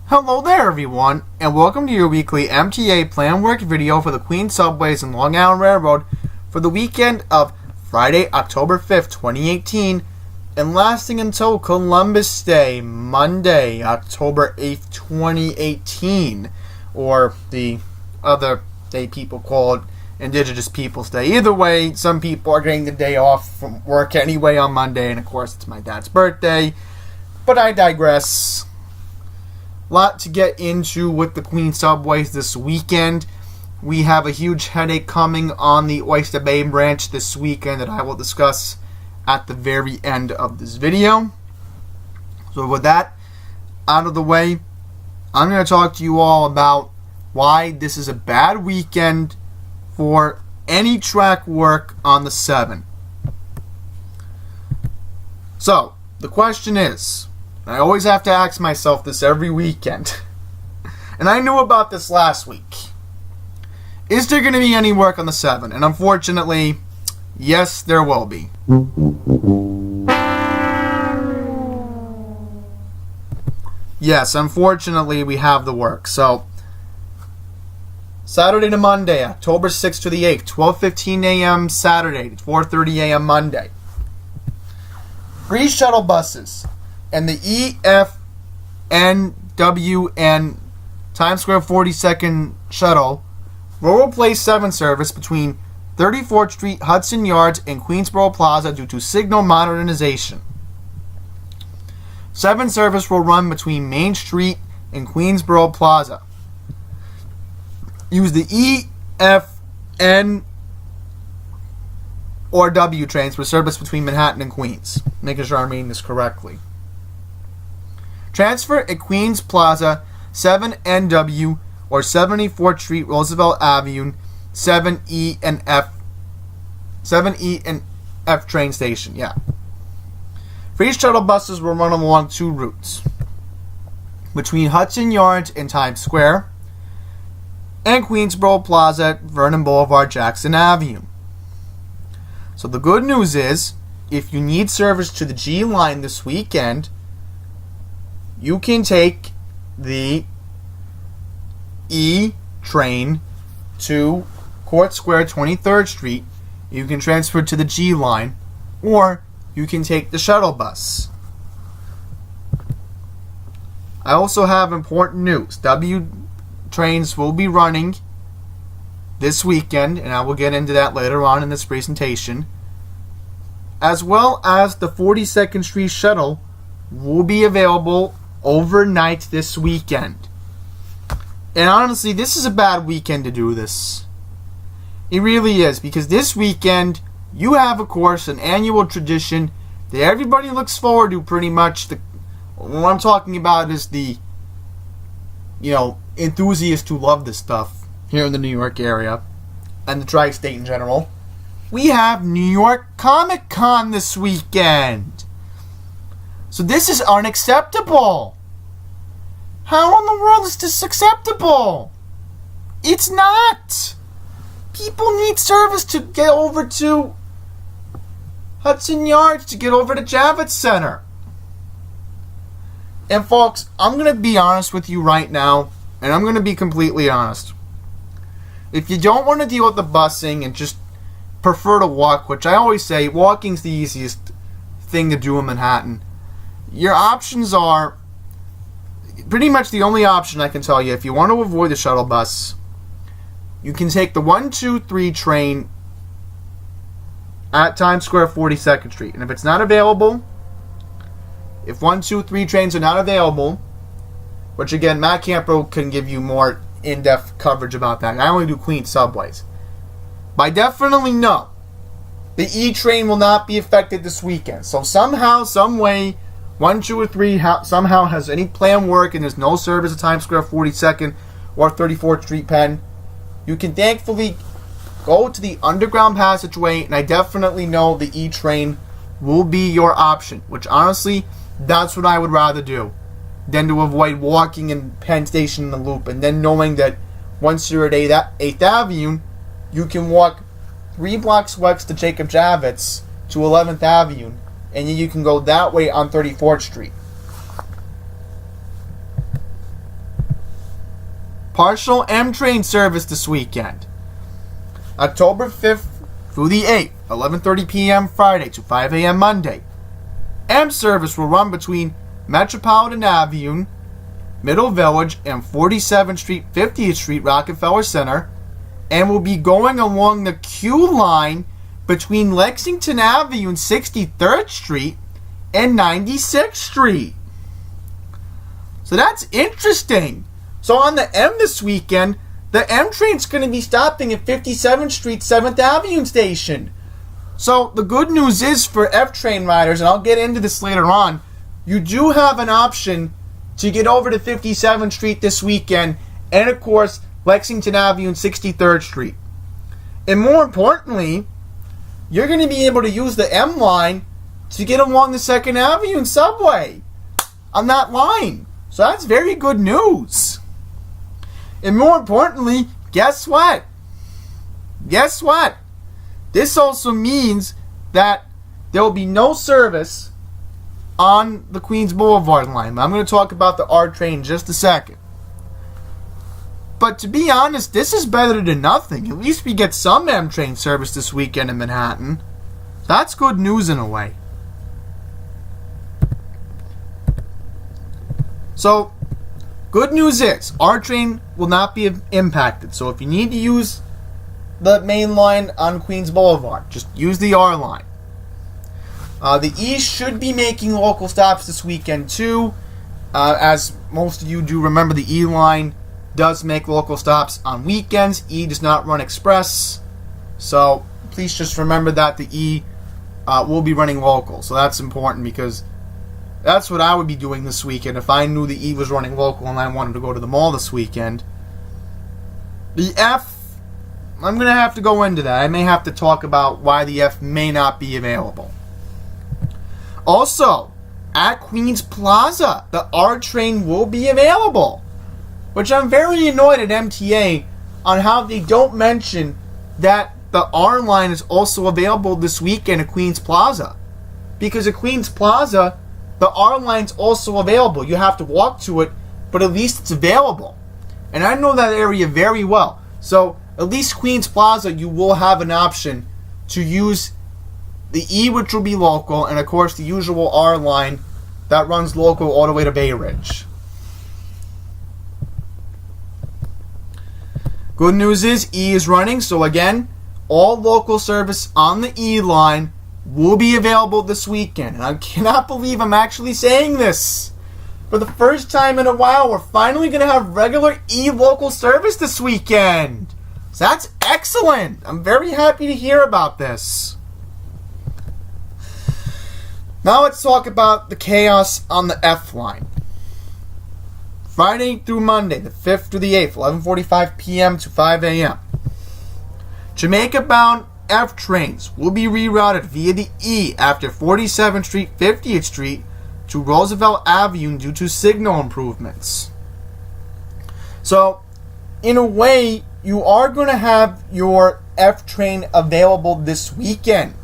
Hello there everyone, and welcome to your weekly MTA plan work video for the Queens Subways and Long Island Railroad for the weekend of Friday, October 5th, 2018, and lasting until Columbus Day, Monday, October 8th, 2018, or the other day people call it Indigenous Peoples Day. Either way, some people are getting the day off from work anyway on Monday, and of course it's my dad's birthday, but I digress. Lot to get into with the Queens Subways this weekend. We have a huge headache coming on the Oyster Bay branch this weekend that I will discuss at the very end of this video. So with that out of the way, I'm going to talk to you all about why this is a bad weekend for any track work on the 7. So, the question is, I always have to ask myself this every weekend, and I knew about this last week. Is there going to be any work on the 7? And unfortunately, yes, there will be. Yes, unfortunately, we have the work. So, Saturday to Monday, October 6th to the 8th, 12:15 a.m. Saturday to 4:30 a.m. Monday. Free shuttle buses and the EFNWN Times Square 42nd shuttle will replace 7 service between 34th Street, Hudson Yards, and Queensboro Plaza due to signal modernization. 7 service will run between Main Street and Queensboro Plaza. Use the EFN or W trains for service between Manhattan and Queens. Making sure I'm reading this correctly. Transfer at Queens Plaza, 7NW or 74th Street, Roosevelt Avenue, 7E and F train station. Yeah. Free shuttle buses will run along 2 routes between Hudson Yards and Times Square, and Queensboro Plaza, Vernon Boulevard, Jackson Avenue. So the good news is, if you need service to the G line this weekend, you can take the E train to Court Square, 23rd Street. You can transfer to the G line, or you can take the shuttle bus. I also have important news. W trains will be running this weekend, and I will get into that later on in this presentation, as well as the 42nd Street shuttle will be available overnight this weekend. And honestly, this is a bad weekend to do this. It really is, because this weekend you have, of course, an annual tradition that everybody looks forward to pretty much. What I'm talking about is the, enthusiasts who love this stuff here in the New York area and the tri-state in general. We have New York Comic Con this weekend. So this is unacceptable. How in the world is this acceptable? It's not. People need service to get over to Hudson Yards, to get over to Javits Center. And folks, I'm going to be honest with you right now, and I'm going to be completely honest. If you don't want to deal with the busing and just prefer to walk, which I always say, walking's the easiest thing to do in Manhattan, your options are pretty much the only option I can tell you. If you want to avoid the shuttle bus, you can take the 123 train at Times Square 42nd Street. And if it's not available, if 123 trains are not available, which again, Matt Campo can give you more in-depth coverage about that. I only do Queens Subways. But I definitely know the E train will not be affected this weekend. So somehow, some way, 1, 2, or 3 somehow has any planned work and there's no service at Times Square 42nd or 34th Street Penn, you can thankfully go to the underground passageway, and I definitely know the E train will be your option, which honestly, that's what I would rather do than to avoid walking in Penn Station in the loop, and then knowing that once you're at 8th Avenue, you can walk 3 blocks west to Jacob Javits to 11th Avenue, and then you can go that way on 34th Street. partial M train service this weekend. October 5th through the 8th, 11:30 p.m. Friday to 5 a.m. Monday. M service will run between Metropolitan Avenue, Middle Village, and 47th Street, 50th Street, Rockefeller Center, and will be going along the Q line between Lexington Avenue and 63rd Street and 96th Street. So that's interesting. So on the M this weekend, the M train's going to be stopping at 57th Street, 7th Avenue station. So the good news is for F train riders, and I'll get into this later on, you do have an option to get over to 57th Street this weekend, and of course, Lexington Avenue and 63rd Street. And more importantly, you're going to be able to use the M line to get along the 2nd Avenue subway on that line. So that's very good news. And more importantly, guess what? Guess what? This also means that there will be no service on the Queens Boulevard line. I'm going to talk about the R train in just a second. But to be honest, this is better than nothing. At least we get some M train service this weekend in Manhattan. That's good news in a way. So, good news is, R train will not be impacted. So if you need to use the main line on Queens Boulevard, just use the R line. The E should be making local stops this weekend too. As most of you do remember, the E line does make local stops on weekends. E does not run express. So please just remember that the E will be running local. So that's important because that's what I would be doing this weekend if I knew the E was running local and I wanted to go to the mall this weekend. The F, I'm going to have to go into that. I may have to talk about why the F may not be available. Also, at Queens Plaza, the R train will be available, which I'm very annoyed at MTA on how they don't mention that the R line is also available this weekend at Queens Plaza. Because at Queens Plaza, the R line's also available. You have to walk to it, but at least it's available. And I know that area very well. So, at least Queens Plaza, you will have an option to use the E, which will be local, and of course the usual R line that runs local all the way to Bay Ridge. Good news is E is running, so again, all local service on the E line will be available this weekend. And I cannot believe I'm actually saying this. For the first time in a while, we're finally going to have regular E local service this weekend. So that's excellent. I'm very happy to hear about this. Now let's talk about the chaos on the F line. Friday through Monday, the 5th through the 8th, 11:45 p.m. to 5 a.m. Jamaica-bound F trains will be rerouted via the E after 47th Street, 50th Street to Roosevelt Avenue due to signal improvements. So, in a way, you are going to have your F train available this weekend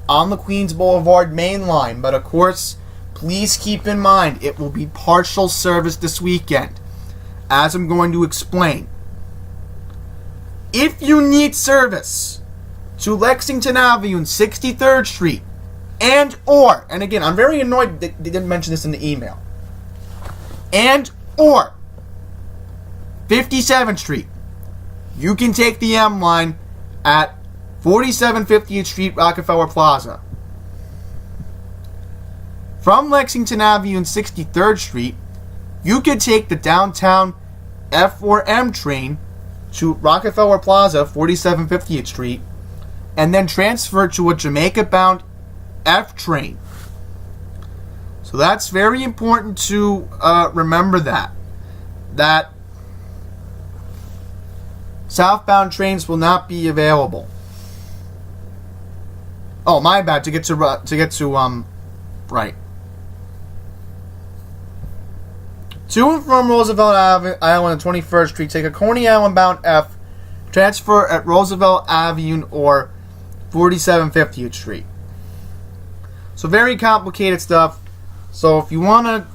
on the Queens Boulevard main line, but of course, please keep in mind it will be partial service this weekend, as I'm going to explain. If you need service to Lexington Avenue and 63rd Street, and again, I'm very annoyed that they didn't mention this in the email, or 57th Street, you can take the M line at 47 50th Street, Rockefeller Plaza. From Lexington Avenue and 63rd Street, you can take the downtown F4M train to Rockefeller Plaza, 47 50th Street, and then transfer to a Jamaica-bound F train. So that's very important to remember that southbound trains will not be available. Oh, my bad. To get to right. To and from Roosevelt Island and 21st Street, take a Coney Island bound F, transfer at Roosevelt Avenue or 47 50th Street. So very complicated stuff. So if you want to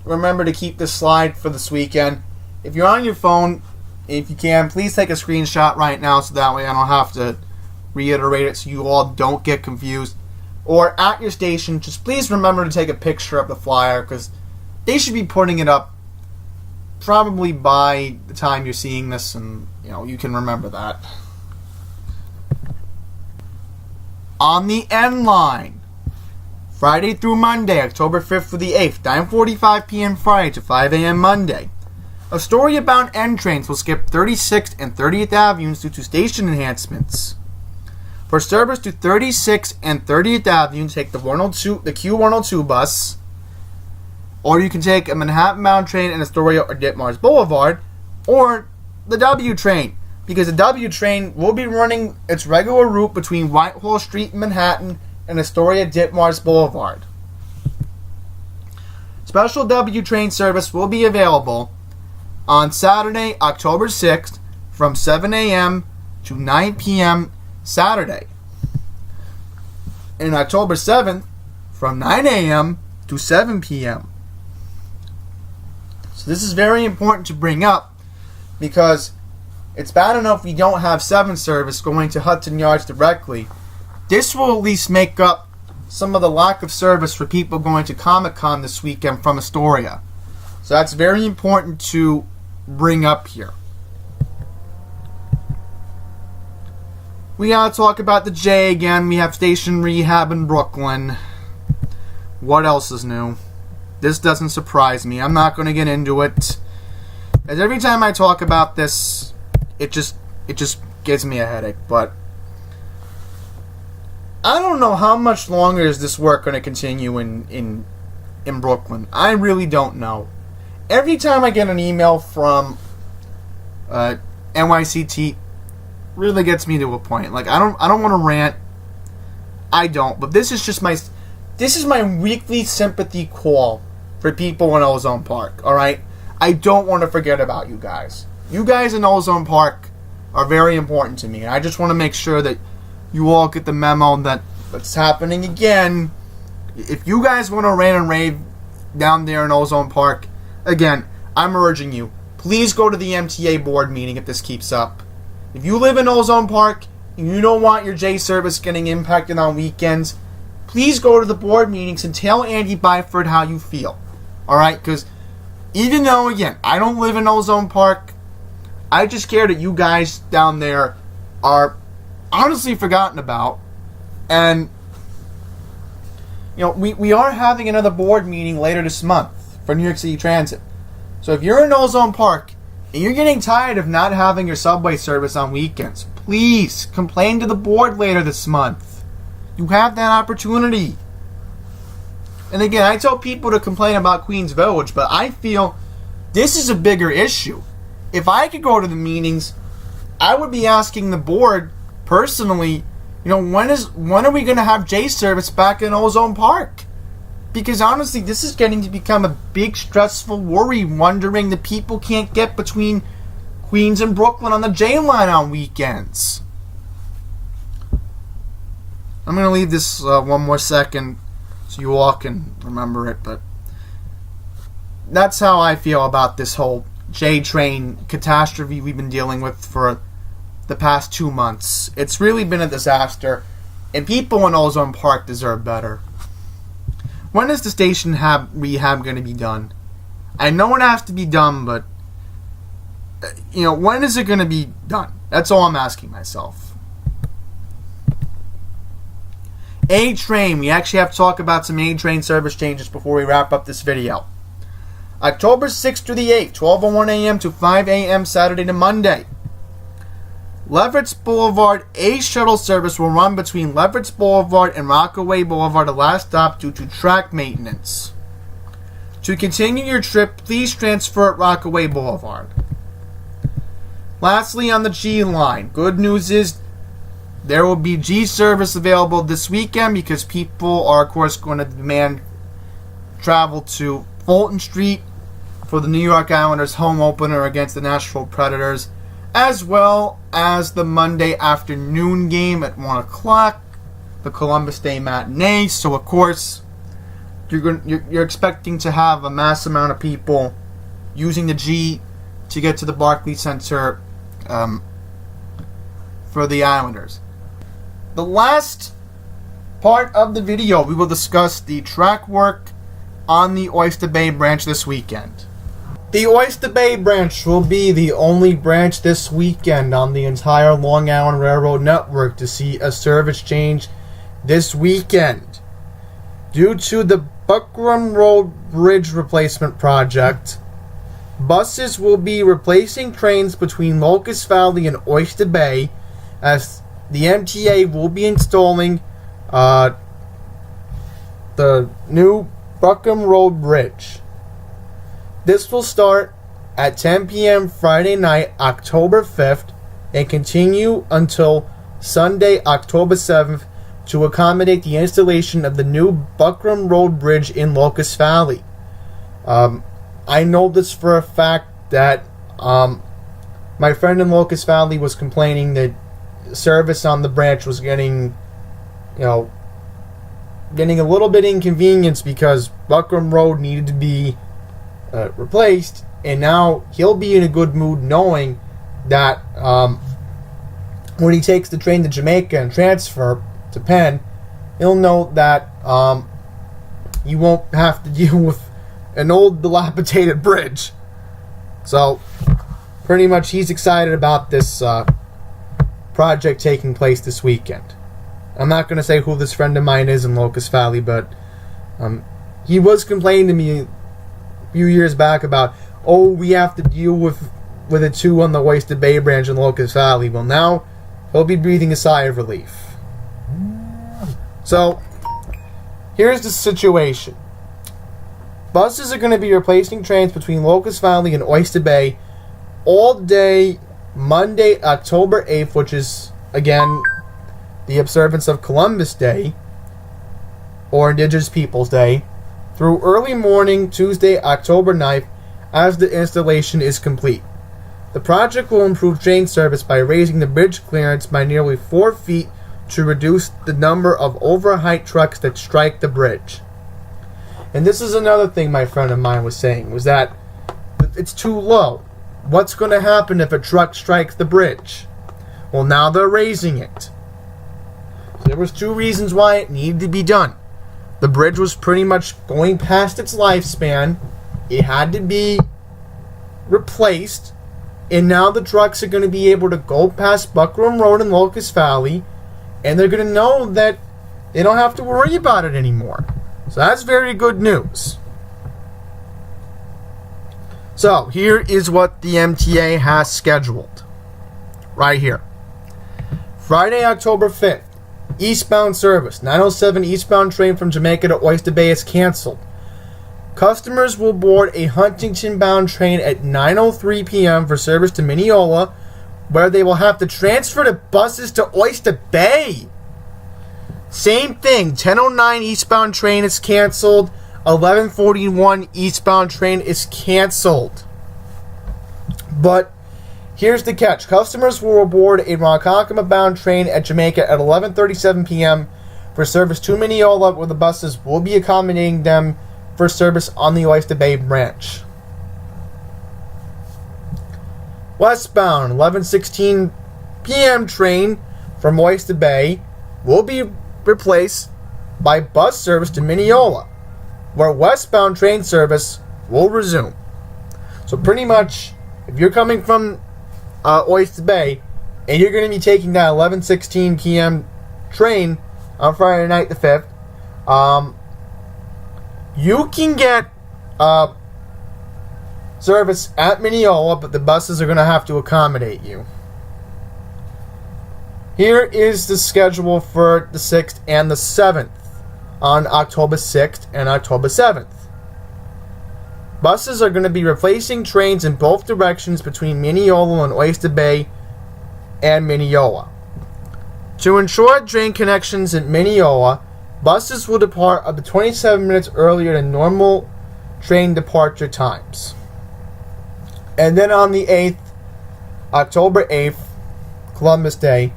remember to keep this slide for this weekend, if you're on your phone, if you can, please take a screenshot right now so that way I don't have to reiterate it so you all don't get confused. Or at your station, just please remember to take a picture of the flyer because they should be putting it up probably by the time you're seeing this, and you can remember that. On the N line, Friday through Monday, October 5th through the 8th, 9:45 p.m. Friday to 5 a.m. Monday. Astoria-bound N trains will skip 36th and 30th Avenues due to station enhancements. For service to 36th and 30th Avenue, take the Q102 bus, or you can take a Manhattan-bound train in Astoria or Ditmars Boulevard, or the W train, because the W train will be running its regular route between Whitehall Street in Manhattan and Astoria Ditmars Boulevard. Special W train service will be available on Saturday, October 6th from 7 a.m. to 9 p.m. Saturday, and October 7th from 9 a.m. to 7 p.m. So this is very important to bring up because it's bad enough we don't have 7 service going to Hudson Yards directly. This will at least make up some of the lack of service for people going to Comic-Con this weekend from Astoria. So that's very important to bring up here. We gotta talk about the J again. We have station rehab in Brooklyn. What else is new? This doesn't surprise me. I'm not going to get into it. As every time I talk about this, it just gives me a headache. But I don't know how much longer is this work going to continue in Brooklyn. I really don't know. Every time I get an email from NYCT, really gets me to a point. Like I don't want to rant. I don't. But this is my weekly sympathy call for people in Ozone Park. All right. I don't want to forget about you guys. You guys in Ozone Park are very important to me, and I just want to make sure that you all get the memo that it's happening again. If you guys want to rant and rave down there in Ozone Park, again, I'm urging you, please go to the MTA board meeting if this keeps up. If you live in Ozone Park and you don't want your J service getting impacted on weekends, please go to the board meetings and tell Andy Byford how you feel. Alright? Because even though, again, I don't live in Ozone Park, I just care that you guys down there are honestly forgotten about. And, we are having another board meeting later this month for New York City Transit. So if you're in Ozone Park and you're getting tired of not having your subway service on weekends, please complain to the board later this month. You have that opportunity. And again, I tell people to complain about Queens Village, but I feel this is a bigger issue. If I could go to the meetings, I would be asking the board personally, when are we going to have J service back in Ozone Park? Because honestly, this is getting to become a big stressful worry, wondering that people can't get between Queens and Brooklyn on the J line on weekends. I'm going to leave this one more second so you all can remember it, but that's how I feel about this whole J train catastrophe we've been dealing with for the past 2 months. It's really been a disaster, and people in Ozone Park deserve better. When is the station rehab going to be done? I know it has to be done, but when is it going to be done? That's all I'm asking myself. A train. We actually have to talk about some A train service changes before we wrap up this video. October 6th through the 8th, 12:01 a.m. to 5 a.m. Saturday to Monday. Leveretts Boulevard A shuttle service will run between Leveretts Boulevard and Rockaway Boulevard, the last stop due to track maintenance. To continue your trip, please transfer at Rockaway Boulevard. Lastly, on the G line, good news is there will be G service available this weekend because people are, of course, going to demand travel to Fulton Street for the New York Islanders home opener against the Nashville Predators, as well as the Monday afternoon game at 1 o'clock, the Columbus Day matinee. So, of course, you're expecting to have a mass amount of people using the G to get to the Barclays Center for the Islanders. The last part of the video, we will discuss the track work on the Oyster Bay branch this weekend. The Oyster Bay branch will be the only branch this weekend on the entire Long Island Railroad network to see a service change this weekend. Due to the Buckram Road Bridge replacement project, buses will be replacing trains between Locust Valley and Oyster Bay, as the MTA will be installing the new Buckram Road Bridge. This will start at 10 p.m. Friday night, October 5th, and continue until Sunday, October 7th, to accommodate the installation of the new Buckram Road Bridge in Locust Valley. I know this for a fact that my friend in Locust Valley was complaining that service on the branch was getting a little bit inconvenienced because Buckram Road needed to be replaced, and now he'll be in a good mood knowing that when he takes the train to Jamaica and transfer to Penn, he'll know that you won't have to deal with an old dilapidated bridge. So pretty much he's excited about this project taking place this weekend. I'm not going to say who this friend of mine is in Locust Valley, but he was complaining to me a few years back about, we have to deal with it too on the Oyster Bay branch in Locust Valley. Well, now he'll be breathing a sigh of relief. So here's the situation. Buses are going to be replacing trains between Locust Valley and Oyster Bay all day Monday, October 8th, which is, again, the observance of Columbus Day, or Indigenous Peoples Day, through early morning Tuesday, October 9th, as the installation is complete. The project will improve train service by raising the bridge clearance by nearly 4 feet to reduce the number of overheight trucks that strike the bridge. And this is another thing my friend of mine was saying, was that it's too low. What's going to happen if a truck strikes the bridge? Well, now they're raising it. There was 2 reasons why it needed to be done. The bridge was pretty much going past its lifespan. It had to be replaced. And now the trucks are going to be able to go past Buckram Road in Locust Valley, and they're going to know that they don't have to worry about it anymore. So that's very good news. So here is what the MTA has scheduled. Right here. Friday, October 5th. Eastbound service. 907 eastbound train from Jamaica to Oyster Bay is canceled. Customers will board a Huntington-bound train at 9:03 p.m. for service to Mineola, where they will have to transfer the buses to Oyster Bay. Same thing. 10:09 eastbound train is canceled. 11:41 eastbound train is canceled. But here's the catch. Customers will board a Ronkonkoma-bound train at Jamaica at 11:37 p.m. for service to Mineola, where the buses will be accommodating them for service on the Oyster Bay branch. Westbound 11:16 p.m. train from Oyster Bay will be replaced by bus service to Mineola, where westbound train service will resume. So pretty much, if you're coming from Oyster Bay and you're going to be taking that 11:16 p.m. train on Friday night the 5th, you can get service at Mineola, but the buses are going to have to accommodate you. Here is the schedule for the 6th and the 7th on October 6th and October 7th. Buses are going to be replacing trains in both directions between Mineola and Oyster Bay and Mineola. To ensure train connections at Mineola, buses will depart up to 27 minutes earlier than normal train departure times. And then on the 8th, October 8th, Columbus Day,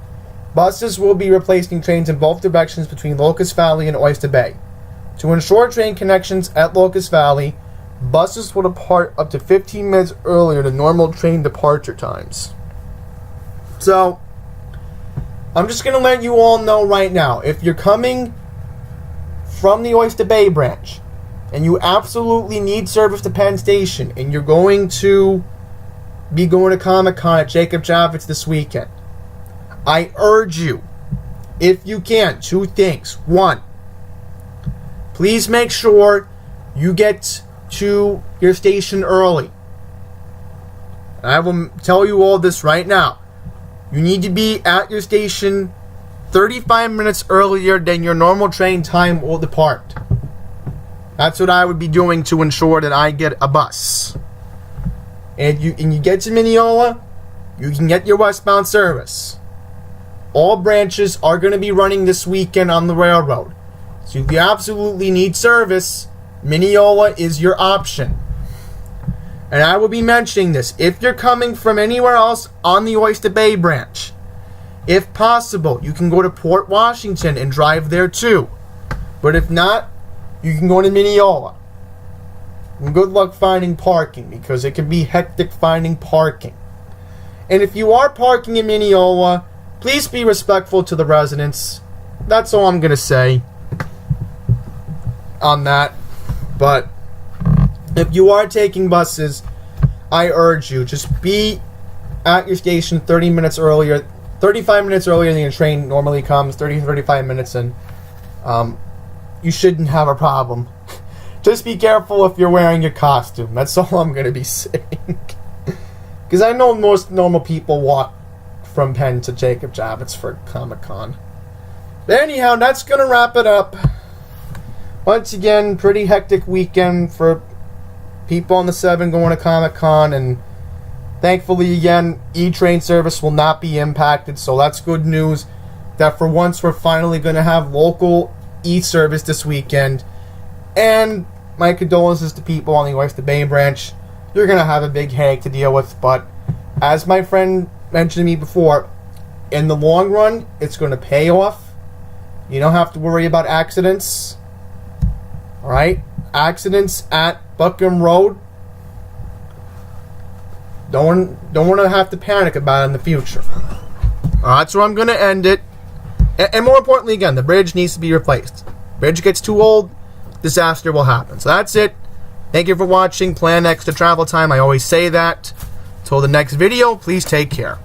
buses will be replacing trains in both directions between Locust Valley and Oyster Bay. To ensure train connections at Locust Valley, buses will depart up to 15 minutes earlier than normal train departure times. So, I'm just going to let you all know right now, if you're coming from the Oyster Bay branch and you absolutely need service to Penn Station and you're going to be going to Comic-Con at Jacob Javits this weekend, I urge you, if you can, two things. One, please make sure you get to your station early. I will tell you all this right now. You need to be at your station 35 minutes earlier than your normal train time will depart. That's what I would be doing to ensure that I get a bus. And you get to Mineola, you can get your westbound service. All branches are going to be running this weekend on the railroad. So if you absolutely need service, Mineola is your option. And I will be mentioning this. If you're coming from anywhere else on the Oyster Bay branch, if possible, you can go to Port Washington and drive there too. But if not, you can go to Mineola. And good luck finding parking, because it can be hectic finding parking. And if you are parking in Mineola, please be respectful to the residents. That's all I'm going to say on that. But if you are taking buses, I urge you, just be at your station 35 minutes earlier than your train normally comes, 35 minutes, and you shouldn't have a problem. Just be careful if you're wearing your costume. That's all I'm going to be saying. Because I know most normal people walk from Penn to Jacob Javits for Comic-Con. But anyhow, that's going to wrap it up. Once again, pretty hectic weekend for people on the 7 going to Comic-Con, and thankfully, again, E-Train service will not be impacted, so that's good news that for once we're finally going to have local E-service this weekend. And my condolences to people on the Oyster Bay branch. You're going to have a big headache to deal with, but as my friend mentioned to me before, in the long run, it's going to pay off. You don't have to worry about accidents. Alright? Accidents at Buckham Road. Don't want to have to panic about it in the future. Alright, so I'm going to end it. And more importantly, again, the bridge needs to be replaced. Bridge gets too old, disaster will happen. So that's it. Thank you for watching. Plan extra travel time. I always say that. Till the next video, please take care.